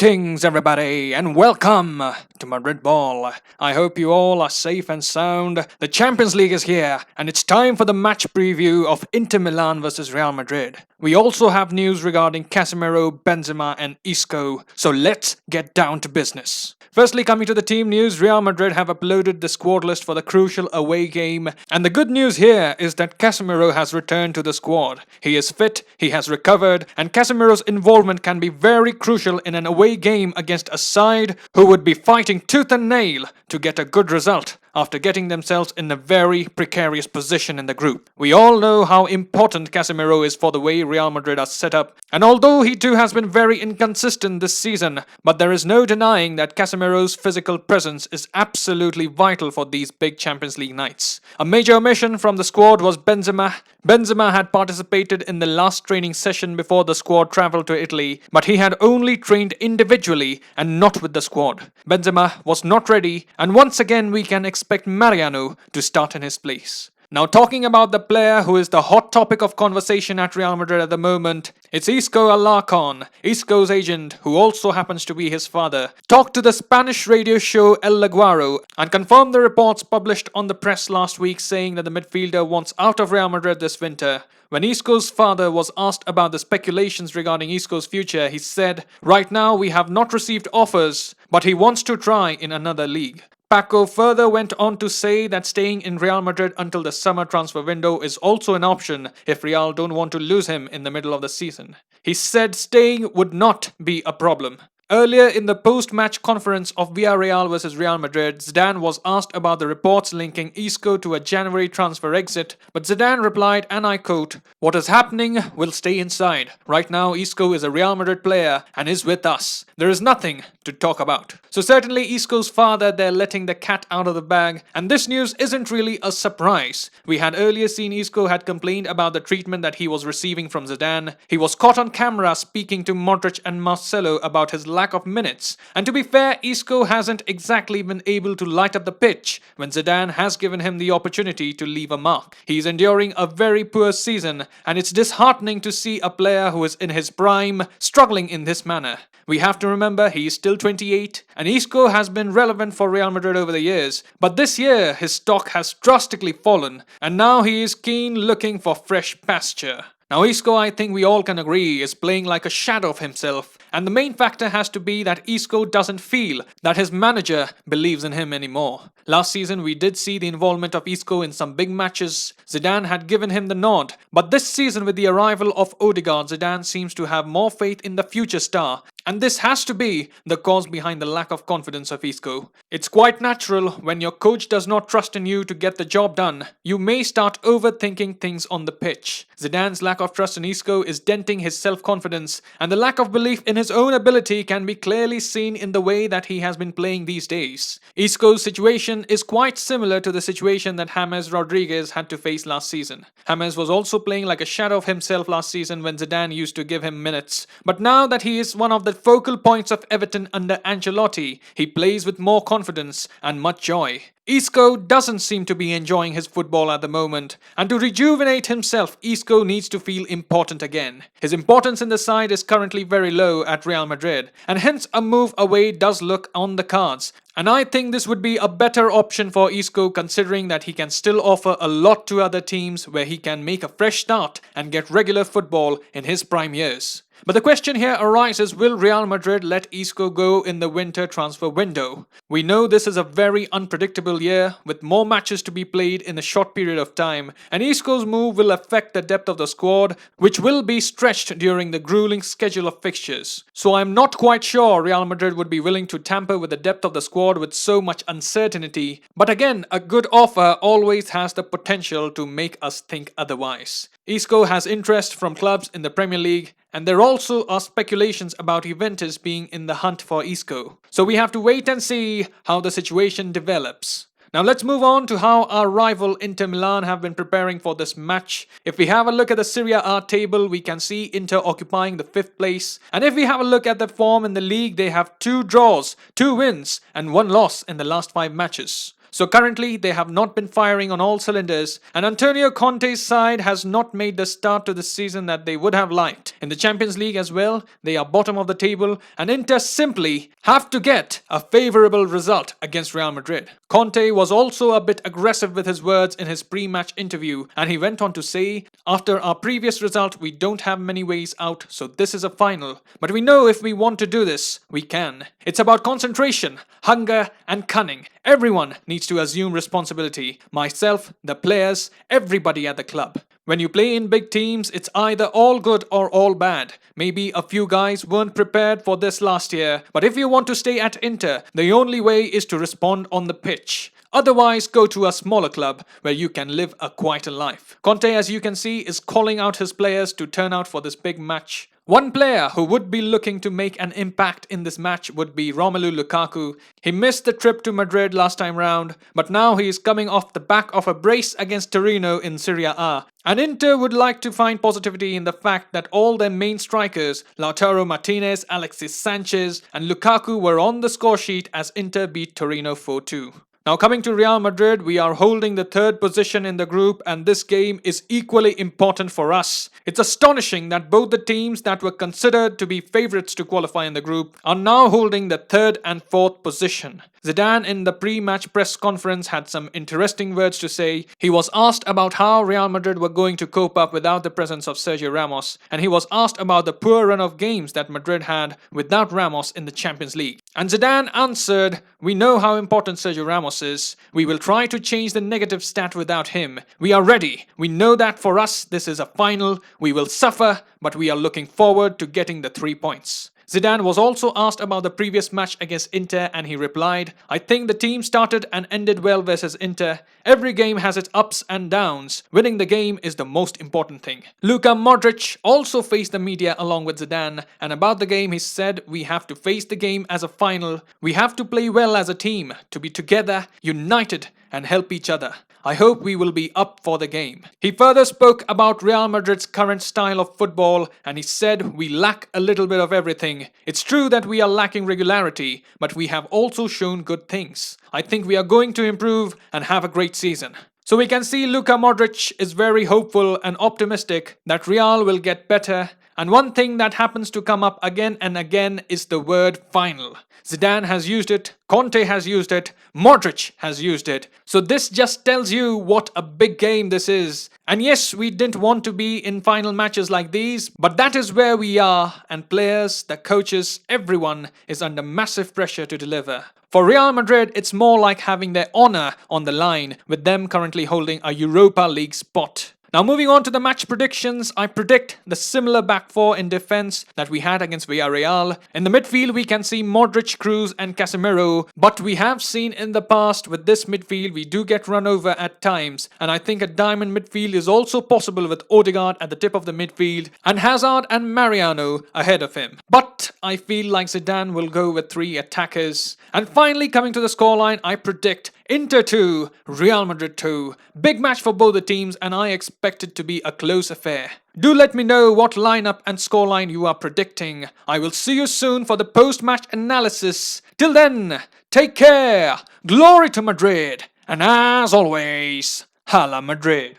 Greetings everybody and welcome to Madrid Ball. I hope you all are safe and sound. The Champions League is here and it's time for the match preview of Inter Milan versus Real Madrid. We also have news regarding Casemiro, Benzema and Isco, so let's get down to business. Firstly, coming to the team news, Real Madrid have uploaded the squad list for the crucial away game, and the good news here is that Casemiro has returned to the squad. He is fit, he has recovered, and Casemiro's involvement can be very crucial in an away game against a side who would be fighting tooth and nail to get a good result after getting themselves in a very precarious position in the group. We all know how important Casemiro is for the way Real Madrid are set up, and although he too has been very inconsistent this season, but there is no denying that Casemiro's physical presence is absolutely vital for these big Champions League nights. A major omission from the squad was Benzema. Benzema had participated in the last training session before the squad travelled to Italy, but he had only trained individually and not with the squad. Benzema was not ready, and once again we can expect Mariano to start in his place. Now talking about the player who is the hot topic of conversation at Real Madrid at the moment, it's Isco Alarcon, Isco's agent, who also happens to be his father, talked to the Spanish radio show El Laguaro and confirmed the reports published on the press last week saying that the midfielder wants out of Real Madrid this winter. When Isco's father was asked about the speculations regarding Isco's future, he said, "Right now we have not received offers, but he wants to try in another league." Paco further went on to say that staying in Real Madrid until the summer transfer window is also an option if Real don't want to lose him in the middle of the season. He said staying would not be a problem. Earlier in the post-match conference of Villarreal vs Real Madrid, Zidane was asked about the reports linking Isco to a January transfer exit, but Zidane replied, and I quote, "What is happening will stay inside. Right now Isco is a Real Madrid player and is with us. There is nothing to talk about." So certainly Isco's father there letting the cat out of the bag, and this news isn't really a surprise. We had earlier seen Isco had complained about the treatment that he was receiving from Zidane. He was caught on camera speaking to Modric and Marcelo about his lack of minutes, and to be fair, Isco hasn't exactly been able to light up the pitch when Zidane has given him the opportunity to leave a mark. He's enduring a very poor season, and it's disheartening to see a player who is in his prime struggling in this manner. We have to remember he is still 28, and Isco has been relevant for Real Madrid over the years, but this year his stock has drastically fallen, and now he is keen looking for fresh pasture. Now Isco, I think we all can agree, is playing like a shadow of himself, and the main factor has to be that Isco doesn't feel that his manager believes in him anymore. Last season we did see the involvement of Isco in some big matches. Zidane had given him the nod, but this season with the arrival of Odegaard, Zidane seems to have more faith in the future star, and this has to be the cause behind the lack of confidence of Isco. It's quite natural when your coach does not trust in you to get the job done. You may start overthinking things on the pitch. Zidane's lack of trust in Isco is denting his self-confidence, and the lack of belief in his own ability can be clearly seen in the way that he has been playing these days. Isco's situation is quite similar to the situation that James Rodriguez had to face last season. James was also playing like a shadow of himself last season when Zidane used to give him minutes, but now that he is one of the focal points of Everton under Ancelotti, he plays with more confidence and much joy. Isco doesn't seem to be enjoying his football at the moment, and to rejuvenate himself, Isco needs to feel important again. His importance in the side is currently very low at Real Madrid, and hence a move away does look on the cards. And I think this would be a better option for Isco considering that he can still offer a lot to other teams where he can make a fresh start and get regular football in his prime years. But the question here arises, will Real Madrid let Isco go in the winter transfer window? We know this is a very unpredictable year with more matches to be played in a short period of time, and Isco's move will affect the depth of the squad, which will be stretched during the grueling schedule of fixtures. So I'm not quite sure Real Madrid would be willing to tamper with the depth of the squad with so much uncertainty, but again, a good offer always has the potential to make us think otherwise. Isco has interest from clubs in the Premier League, and there also are speculations about Juventus being in the hunt for Isco. So we have to wait and see how the situation develops. Now let's move on to how our rival Inter Milan have been preparing for this match. If we have a look at the Serie A table, we can see Inter occupying the 5th place. And if we have a look at the form in the league, they have 2 draws, 2 wins and 1 loss in the last 5 matches. So currently they have not been firing on all cylinders, and Antonio Conte's side has not made the start to the season that they would have liked. In the Champions League as well, they are bottom of the table, and Inter simply have to get a favourable result against Real Madrid. Conte was also a bit aggressive with his words in his pre-match interview, and he went on to say, "After our previous result, we don't have many ways out, so this is a final. But we know if we want to do this, we can. It's about concentration, hunger, and cunning. Everyone needs to assume responsibility. Myself, the players, everybody at the club. When you play in big teams, it's either all good or all bad. Maybe a few guys weren't prepared for this last year, but if you want to stay at Inter, the only way is to respond on the pitch. Otherwise, go to a smaller club where you can live a quieter life." Conte, as you can see, is calling out his players to turn out for this big match. One player who would be looking to make an impact in this match would be Romelu Lukaku. He missed the trip to Madrid last time round, but now he is coming off the back of a brace against Torino in Serie A. And Inter would like to find positivity in the fact that all their main strikers, Lautaro Martinez, Alexis Sanchez, and Lukaku were on the score sheet as Inter beat Torino 4-2. Now coming to Real Madrid, we are holding the third position in the group, and this game is equally important for us. It's astonishing that both the teams that were considered to be favourites to qualify in the group are now holding the third and fourth position. Zidane in the pre-match press conference had some interesting words to say. He was asked about how Real Madrid were going to cope up without the presence of Sergio Ramos, and he was asked about the poor run of games that Madrid had without Ramos in the Champions League. And Zidane answered, "We know how important Sergio Ramos is. We will try to change the negative stat without him. We are ready. We know that for us this is a final. We will suffer, but we are looking forward to getting the 3 points." Zidane was also asked about the previous match against Inter, and he replied, "I think the team started and ended well versus Inter. Every game has its ups and downs. Winning the game is the most important thing." Luka Modric also faced the media along with Zidane, and about the game he said, "We have to face the game as a final. We have to play well as a team, to be together, united, and help each other. I hope we will be up for the game." He further spoke about Real Madrid's current style of football, and he said, "We lack a little bit of everything. It's true that we are lacking regularity, but we have also shown good things. I think we are going to improve and have a great season." So we can see Luka Modric is very hopeful and optimistic that Real will get better. And one thing that happens to come up again and again is the word final. Zidane has used it, Conte has used it, Modric has used it. So this just tells you what a big game this is. And yes, we didn't want to be in final matches like these, but that is where we are, and players, the coaches, everyone is under massive pressure to deliver. For Real Madrid, it's more like having their honor on the line, with them currently holding a Europa League spot. Now moving on to the match predictions, I predict the similar back four in defense that we had against Villarreal. In the midfield we can see Modric, Kroos and Casemiro, but we have seen in the past with this midfield we do get run over at times, and I think a diamond midfield is also possible with Odegaard at the tip of the midfield and Hazard and Mariano ahead of him. But I feel like Zidane will go with 3 attackers. And finally, coming to the scoreline, I predict Inter 2, Real Madrid 2. Big match for both the teams, and I expect it to be a close affair. Do let me know what lineup and scoreline you are predicting. I will see you soon for the post-match analysis. Till then, take care, glory to Madrid, and as always, Hala Madrid.